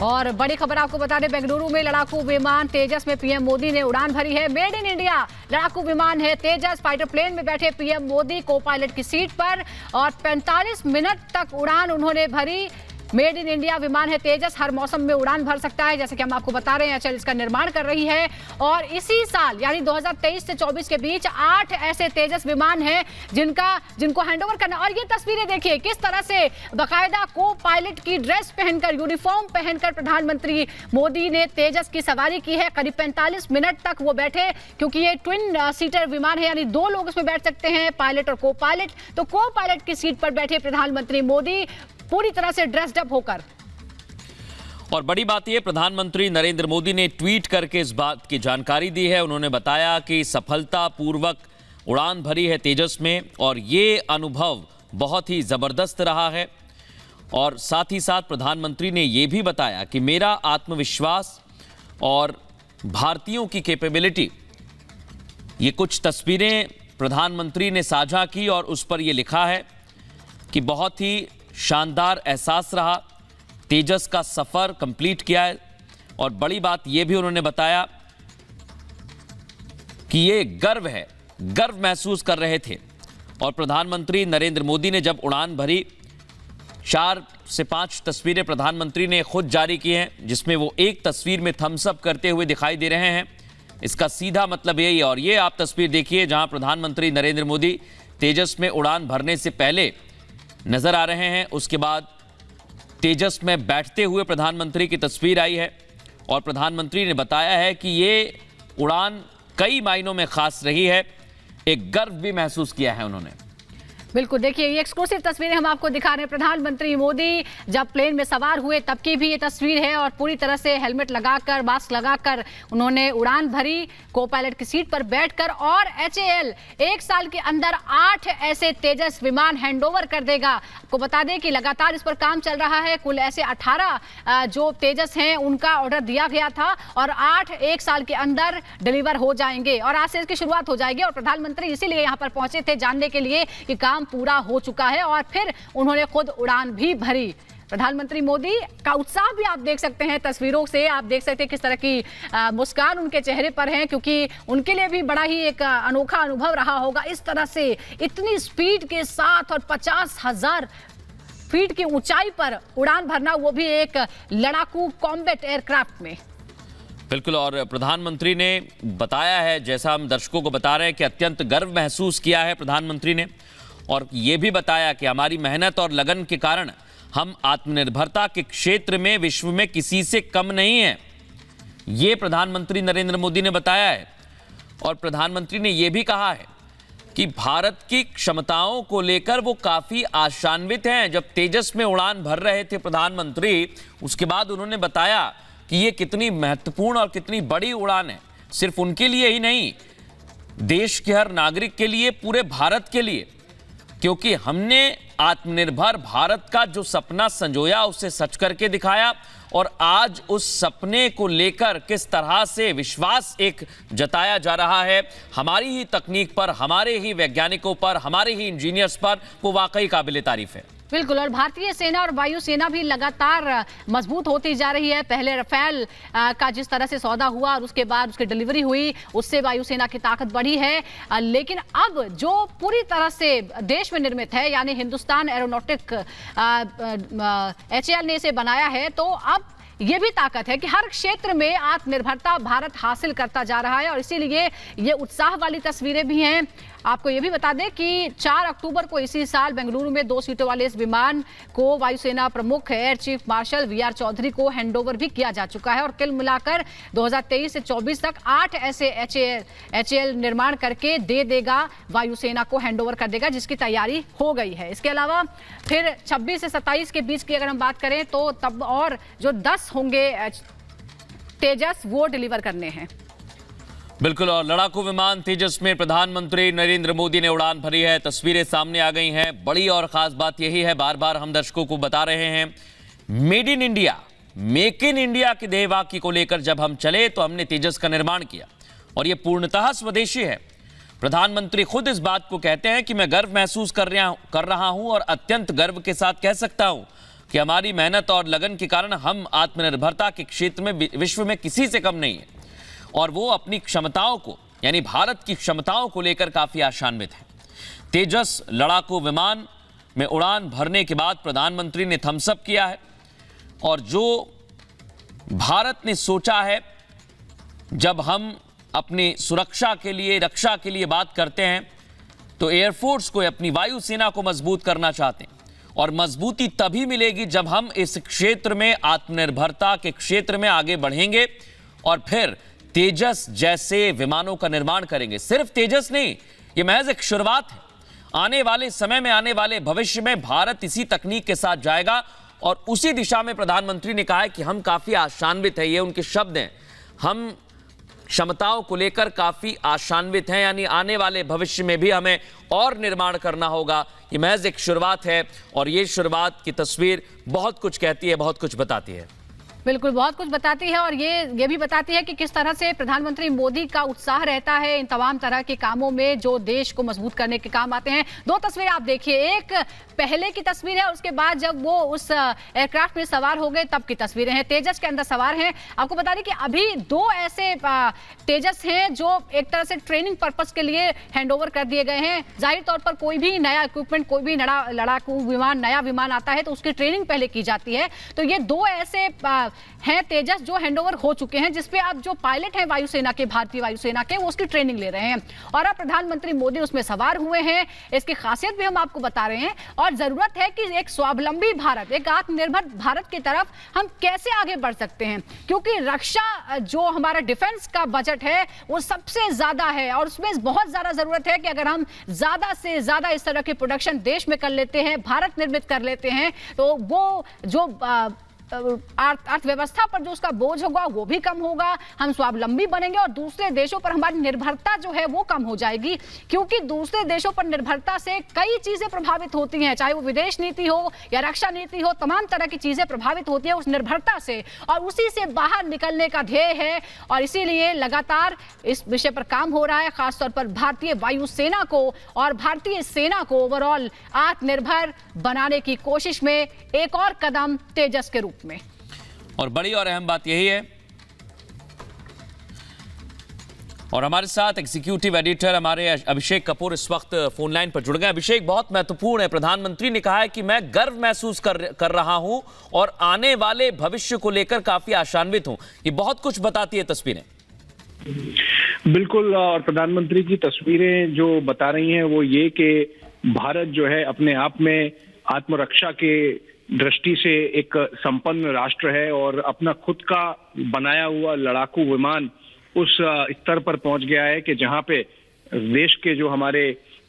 और बड़ी खबर आपको बता दें, बेंगलुरु में लड़ाकू विमान तेजस में पीएम मोदी ने उड़ान भरी है। मेड इन इंडिया लड़ाकू विमान है तेजस। फाइटर प्लेन में बैठे पीएम मोदी को पायलट की सीट पर और 45 मिनट तक उड़ान उन्होंने भरी। मेड इन इंडिया विमान है तेजस, हर मौसम में उड़ान भर सकता है, जैसे कि हम आपको बता रहे हैं। एचएएल इसका निर्माण कर रही है और इसी साल यानी 2023 से 24 के बीच 8 ऐसे तेजस विमान हैं जिनको हैंडओवर करना। और ये तस्वीरें देखिए किस तरह से बाकायदा को पायलट की ड्रेस पहनकर, यूनिफॉर्म पहनकर प्रधानमंत्री मोदी ने तेजस की सवारी की है। करीब 45 मिनट तक वो बैठे, क्योंकि ये ट्विन सीटर विमान है, यानी 2 लोग इसमें बैठ सकते हैं, पायलट और को पायलट। तो को पायलट की सीट पर बैठे प्रधानमंत्री मोदी पूरी तरह से ड्रेस्ड अप होकर। और बड़ी बात यह, प्रधानमंत्री नरेंद्र मोदी ने ट्वीट करके इस बात की जानकारी दी है। उन्होंने बताया कि सफलतापूर्वक उड़ान भरी है तेजस में और ये अनुभव बहुत ही ज़बरदस्त रहा है। और साथ ही साथ प्रधानमंत्री ने यह भी बताया कि मेरा आत्मविश्वास और भारतीयों की कैपेबिलिटी, ये कुछ तस्वीरें प्रधानमंत्री ने साझा की और उस पर यह लिखा है कि बहुत ही शानदार एहसास रहा, तेजस का सफर कंप्लीट किया है। और बड़ी बात यह भी उन्होंने बताया कि ये गर्व है, गर्व महसूस कर रहे थे। और प्रधानमंत्री नरेंद्र मोदी ने जब उड़ान भरी, 4 से 5 तस्वीरें प्रधानमंत्री ने खुद जारी की हैं, जिसमें वो एक तस्वीर में थम्स अप करते हुए दिखाई दे रहे हैं। इसका सीधा मतलब यही है। और ये आप तस्वीर देखिए जहां प्रधानमंत्री नरेंद्र मोदी तेजस में उड़ान भरने से पहले नजर आ रहे हैं। उसके बाद तेजस में बैठते हुए प्रधानमंत्री की तस्वीर आई है और प्रधानमंत्री ने बताया है कि ये उड़ान कई मायनों में खास रही है। एक गर्व भी महसूस किया है उन्होंने। बिल्कुल, देखिए ये एक्सक्लूसिव तस्वीरें हम आपको दिखा रहे हैं। प्रधानमंत्री मोदी जब प्लेन में सवार हुए तब की भी ये तस्वीर है और पूरी तरह से हेलमेट लगाकर, मास्क लगाकर उन्होंने उड़ान भरी, को पायलट की सीट पर बैठकर। और एचएएल 1 साल के अंदर 8 ऐसे तेजस विमान हैंडओवर कर देगा। आपको बता दें कि लगातार इस पर काम चल रहा है। कुल ऐसे 18 जो तेजस हैं उनका ऑर्डर दिया गया था और 8 1 साल के अंदर डिलीवर हो जाएंगे और आज से इसकी शुरुआत हो जाएगी। और प्रधानमंत्री इसीलिए यहाँ पर पहुंचे थे, जानने के लिए कि काम पूरा हो चुका है और फिर उन्होंने खुद उड़ान भी भरी। प्रधानमंत्री मोदी का उत्साह भी आप देख सकते हैं तस्वीरों से। आप देख सकते हैं किस तरह की मुस्कान उनके चेहरे पर है, क्योंकि उनके लिए भी बड़ा ही एक अनोखा अनुभव रहा होगा इस तरह से इतनी स्पीड के साथ और 50,000 फीट की ऊंचाई पर उड़ान भरना, वो भी एक लड़ाकू कॉम्बैट एयरक्राफ्ट में। बिल्कुल, और प्रधानमंत्री ने बताया है, जैसा हम दर्शकों को बता रहे हैं, कि अत्यंत गर्व महसूस किया है प्रधानमंत्री ने। और ये भी बताया कि हमारी मेहनत और लगन के कारण हम आत्मनिर्भरता के क्षेत्र में विश्व में किसी से कम नहीं हैं। ये प्रधानमंत्री नरेंद्र मोदी ने बताया है। और प्रधानमंत्री ने यह भी कहा है कि भारत की क्षमताओं को लेकर वो काफ़ी आशान्वित हैं। जब तेजस में उड़ान भर रहे थे प्रधानमंत्री, उसके बाद उन्होंने बताया कि ये कितनी महत्वपूर्ण और कितनी बड़ी उड़ान है, सिर्फ उनके लिए ही नहीं, देश के हर नागरिक के लिए, पूरे भारत के लिए। क्योंकि हमने आत्मनिर्भर भारत का जो सपना संजोया, उसे सच करके दिखाया। और आज उस सपने को लेकर किस तरह से विश्वास एक जताया जा रहा है हमारी ही तकनीक पर, हमारे ही वैज्ञानिकों पर, हमारे ही इंजीनियर्स पर, वो वाकई काबिल तारीफ है। बिल्कुल, और भारतीय सेना और वायुसेना भी लगातार मजबूत होती जा रही है। पहले राफेल का जिस तरह से सौदा हुआ और उसके बाद उसकी डिलीवरी हुई, उससे वायुसेना की ताकत बढ़ी है। लेकिन अब जो पूरी तरह से देश में निर्मित है, यानी हिंदुस्तान एरोनॉटिक एचएएल ने इसे बनाया है, तो अब ये भी ताकत है कि हर क्षेत्र में आत्मनिर्भरता भारत हासिल करता जा रहा है। और इसीलिए ये उत्साह वाली तस्वीरें भी हैं। आपको ये भी बता दें कि 4 अक्टूबर को इसी साल बेंगलुरु में 2 सीटों वाले इस विमान को वायुसेना प्रमुख Air Chief Marshal VR Chaudhary को हैंडओवर भी किया जा चुका है। और कुल मिलाकर 2023 से 24 तक 8 ऐसे एचएएल निर्माण करके दे देगा, वायुसेना को हैंडओवर कर देगा, जिसकी तैयारी हो गई है। इसके अलावा फिर 26 से 27 के बीच की अगर हम बात करें तो तब और जो 10 होंगे तेजस, वो डिलीवर करने हैं। बिल्कुल, और लड़ाकू विमान तेजस में प्रधानमंत्री नरेंद्र मोदी ने उड़ान भरी है। तस्वीरें सामने आ गई हैं। बड़ी और खास बात यही है, बार बार हम दर्शकों को बता रहे हैं, made in India, make in India के ध्येय वाक्य को लेकर जब हम चले तो हमने तेजस का निर्माण किया और यह पूर्णतः स्वदेशी है। प्रधानमंत्री खुद इस बात को कहते हैं कि मैं गर्व महसूस कर रहा हूं और अत्यंत गर्व के साथ कह सकता हूं कि हमारी मेहनत और लगन के कारण हम आत्मनिर्भरता के क्षेत्र में विश्व में किसी से कम नहीं है, और वो अपनी क्षमताओं को, यानी भारत की क्षमताओं को लेकर काफी आशान्वित है। तेजस लड़ाकू विमान में उड़ान भरने के बाद प्रधानमंत्री ने थम्स अप किया है, और जो भारत ने सोचा है, जब हम अपनी सुरक्षा के लिए, रक्षा के लिए बात करते हैं, तो एयरफोर्स को, अपनी वायुसेना को मजबूत करना चाहते हैं, और मजबूती तभी मिलेगी जब हम इस क्षेत्र में, आत्मनिर्भरता के क्षेत्र में आगे बढ़ेंगे और फिर तेजस जैसे विमानों का निर्माण करेंगे। सिर्फ तेजस नहीं, ये महज एक शुरुआत है। आने वाले समय में, आने वाले भविष्य में भारत इसी तकनीक के साथ जाएगा, और उसी दिशा में प्रधानमंत्री ने कहा है कि हम काफी आशान्वित हैं, ये उनके शब्द हैं, हम क्षमताओं को लेकर काफी आशान्वित हैं, यानी आने वाले भविष्य में भी हमें और निर्माण करना होगा। ये महज एक शुरुआत है, और ये शुरुआत की तस्वीर बहुत कुछ कहती है, बहुत कुछ बताती है। बिल्कुल, बहुत कुछ बताती है, और ये भी बताती है कि किस तरह से प्रधानमंत्री मोदी का उत्साह रहता है इन तमाम तरह के कामों में जो देश को मजबूत करने के काम आते हैं। दो तस्वीरें आप देखिए, एक पहले की तस्वीर है, उसके बाद जब वो उस एयरक्राफ्ट में सवार हो गए तब की तस्वीरें हैं। तेजस के अंदर सवार हैं। आपको बता दें कि अभी दो ऐसे तेजस हैं जो एक तरह से ट्रेनिंग पर्पस के लिए हैंडओवर कर दिए गए हैं। जाहिर तौर पर कोई भी नया इक्विपमेंट, कोई भी लड़ाकू विमान, नया विमान आता है तो उसकी ट्रेनिंग पहले की जाती है। तो ये दो ऐसे हैं तेजस जो हैंडओवर हो चुके हैं, जिसपे अब जो पायलट हैं वायुसेना के, भारतीय वायुसेना के, वो उसकी ट्रेनिंग ले रहे हैं, और अब प्रधानमंत्री मोदी उसमें सवार हुए हैं। इसकी खासियत भी हम आपको बता रहे हैं, और जरूरत है कि एक स्वावलंबी भारत, एक आत्मनिर्भर भारत की तरफ हम कैसे आगे बढ़ सकते हैं, क्योंकि रक्षा, जो हमारा डिफेंस का बजट है वो सबसे ज्यादा है, और उसमें बहुत ज्यादा जरूरत है कि अगर हम ज्यादा से ज्यादा इस तरह के प्रोडक्शन देश में कर लेते हैं, भारत निर्मित कर लेते हैं, तो वो जो अर्थव्यवस्था पर जो उसका बोझ होगा वो भी कम होगा, हम स्वावलंबी बनेंगे, और दूसरे देशों पर हमारी निर्भरता जो है वो कम हो जाएगी। क्योंकि दूसरे देशों पर निर्भरता से कई चीजें प्रभावित होती हैं, चाहे वो विदेश नीति हो या रक्षा नीति हो, तमाम तरह की चीजें प्रभावित होती है उस निर्भरता से, और उसी से बाहर निकलने का ध्येय है। और इसीलिए लगातार इस विषय पर काम हो रहा है, खासतौर पर भारतीय वायुसेना को और भारतीय सेना को ओवरऑल आत्मनिर्भर बनाने की कोशिश में एक और कदम तेजस के रूप में। और बड़ी और अहम बात यही है, और हमारे साथ एग्जीक्यूटिव एडिटर हमारे अभिषेक कपूर इस वक्त फोन लाइन पर जुड़ गए। अभिषेक, बहुत महत्वपूर्ण है, प्रधानमंत्री ने कहा है कि मैं गर्व महसूस कर रहा हूं और आने वाले भविष्य को लेकर काफी आशान्वित हूं। ये बहुत कुछ बताती है तस्वीरें। बिल्कुल, और प्रधानमंत्री की तस्वीरें जो बता रही हैं वो ये कि भारत जो है अपने आप में आत्मरक्षा के दृष्टि से एक संपन्न राष्ट्र है, और अपना खुद का बनाया हुआ लड़ाकू विमान उस स्तर पर पहुंच गया है कि जहां पे देश के जो हमारे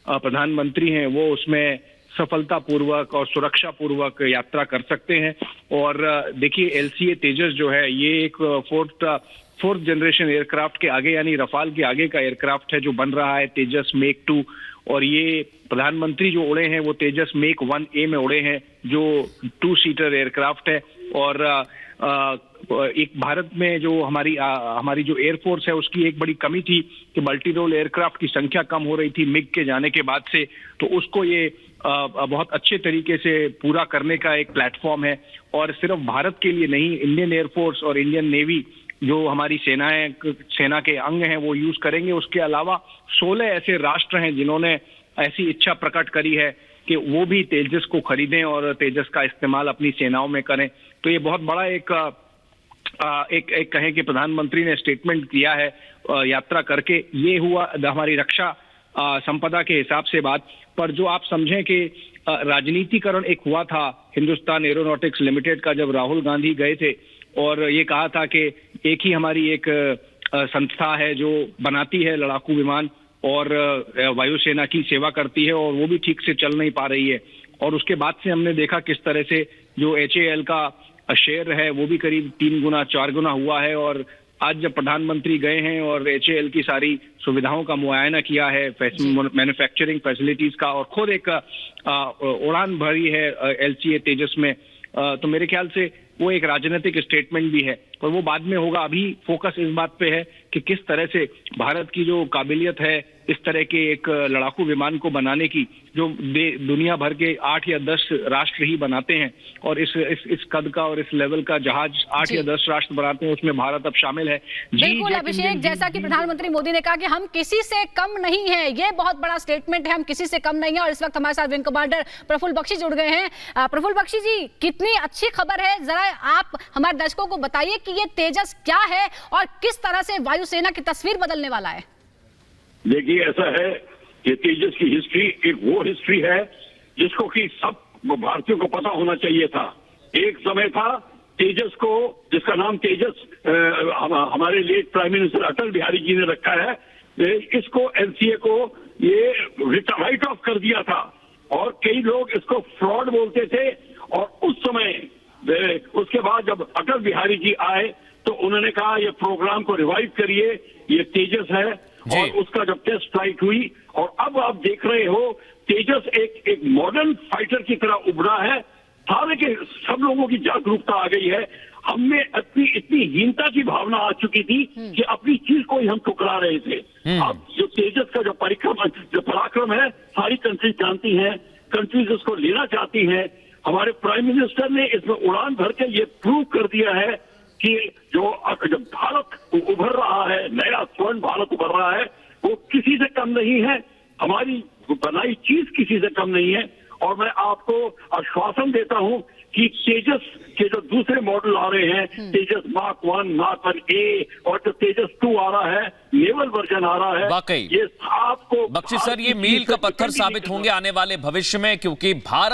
प्रधानमंत्री हैं वो उसमें सफलतापूर्वक और सुरक्षा पूर्वक यात्रा कर सकते हैं। और देखिए, LCA तेजस जो है ये एक फोर्थ जनरेशन एयरक्राफ्ट के आगे, यानी रफाल के आगे का एयरक्राफ्ट है जो बन रहा है, तेजस मेक 2। और ये प्रधानमंत्री जो उड़े हैं वो तेजस मेक 1A में उड़े हैं, जो 2 सीटर एयरक्राफ्ट है। और एक भारत में जो हमारी जो एयरफोर्स है उसकी एक बड़ी कमी थी कि मल्टी रोल एयरक्राफ्ट की संख्या कम हो रही थी मिग के जाने के बाद से, तो उसको ये बहुत अच्छे तरीके से पूरा करने का एक प्लेटफॉर्म है। और सिर्फ भारत के लिए नहीं, इंडियन एयरफोर्स और इंडियन नेवी जो हमारी सेना के अंग हैं वो यूज करेंगे। उसके अलावा 16 ऐसे राष्ट्र हैं जिन्होंने ऐसी इच्छा प्रकट करी है कि वो भी तेजस को खरीदें और तेजस का इस्तेमाल अपनी सेनाओं में करें। तो ये बहुत बड़ा एक कहें कि प्रधानमंत्री ने स्टेटमेंट दिया है यात्रा करके। ये हुआ हमारी रक्षा संपदा के हिसाब से बात। पर जो आप समझें कि राजनीतिकरण एक हुआ था हिंदुस्तान एरोनॉटिक्स लिमिटेड का, जब राहुल गांधी गए थे और ये कहा था कि एक ही हमारी एक संस्था है जो बनाती है लड़ाकू विमान और वायुसेना की सेवा करती है, और वो भी ठीक से चल नहीं पा रही है। और उसके बाद से हमने देखा किस तरह से जो HAL का शेयर है वो भी करीब 3 गुना 4 गुना हुआ है। और आज जब प्रधानमंत्री गए हैं और HAL की सारी सुविधाओं का मुआयना किया है, मैन्युफैक्चरिंग फैसिलिटीज का, और खुद एक उड़ान भरी है LCA तेजस में, तो मेरे ख्याल से वो एक राजनीतिक स्टेटमेंट भी है, पर वो बाद में होगा। अभी फोकस इस बात पे है कि किस तरह से भारत की जो काबिलियत है इस तरह के एक लड़ाकू विमान को बनाने की, जो दुनिया भर के 8 या 10 राष्ट्र ही बनाते हैं, और इस कद का और इस लेवल का जहाज 8 या 10 राष्ट्र बनाते हैं, उसमें भारत अब शामिल है। बिल्कुल अभिषेक, जैसा कि प्रधानमंत्री मोदी ने कहा कि हम किसी से कम नहीं है, ये बहुत बड़ा स्टेटमेंट है, हम किसी से कम नहीं है। और इस वक्त हमारे साथ विंग कमांडर प्रफुल्ल बख्शी जुड़ गए हैं। प्रफुल्ल बख्शी जी, कितनी अच्छी खबर है, जरा आप हमारे दर्शकों को बताइए कि ये तेजस क्या है और किस तरह से वायुसेना की तस्वीर बदलने वाला है। देखिए, ऐसा है कि तेजस की हिस्ट्री एक वो हिस्ट्री है जिसको कि सब भारतीयों को पता होना चाहिए था। एक समय था तेजस को, जिसका नाम तेजस हमारे late prime minister Atal Bihari ji ने रखा है, इसको एनसीए को ये राइट ऑफ कर दिया था और कई लोग इसको फ्रॉड बोलते थे। और उस समय उसके बाद जब अटल बिहारी जी आए तो उन्होंने कहा ये प्रोग्राम को रिवाइव करिए, ये तेजस है। और उसका जब टेस्ट फ्लाइट हुई और अब आप देख रहे हो तेजस एक मॉडर्न फाइटर की तरह उभरा है। सारे के सब लोगों की जागरूकता आ गई है। हमने इतनी हीनता की भावना आ चुकी थी कि अपनी चीज को ही हम ठुकरा रहे थे। अब जो तेजस का जो पराक्रम है, सारी कंट्रीज जानती हैं, कंट्रीज उसको लेना चाहती हैं। हमारे प्राइम मिनिस्टर ने इसमें उड़ान भर के ये प्रूव कर दिया है कि जो भारत उभर रहा है, नया स्वर्ण भारत उभर रहा है, वो किसी से कम नहीं है। हमारी बनाई चीज किसी से कम नहीं है। और मैं आपको आश्वासन देता हूं कि तेजस के जो दूसरे मॉडल आ रहे हैं, तेजस मार्क 1, मार्क 1A और जो तेजस 2 आ रहा है, नेवल वर्जन आ रहा है, वाकई ये आपको बख्शी सर, ये मील का पत्थर साबित होंगे आने वाले भविष्य में, क्योंकि भारत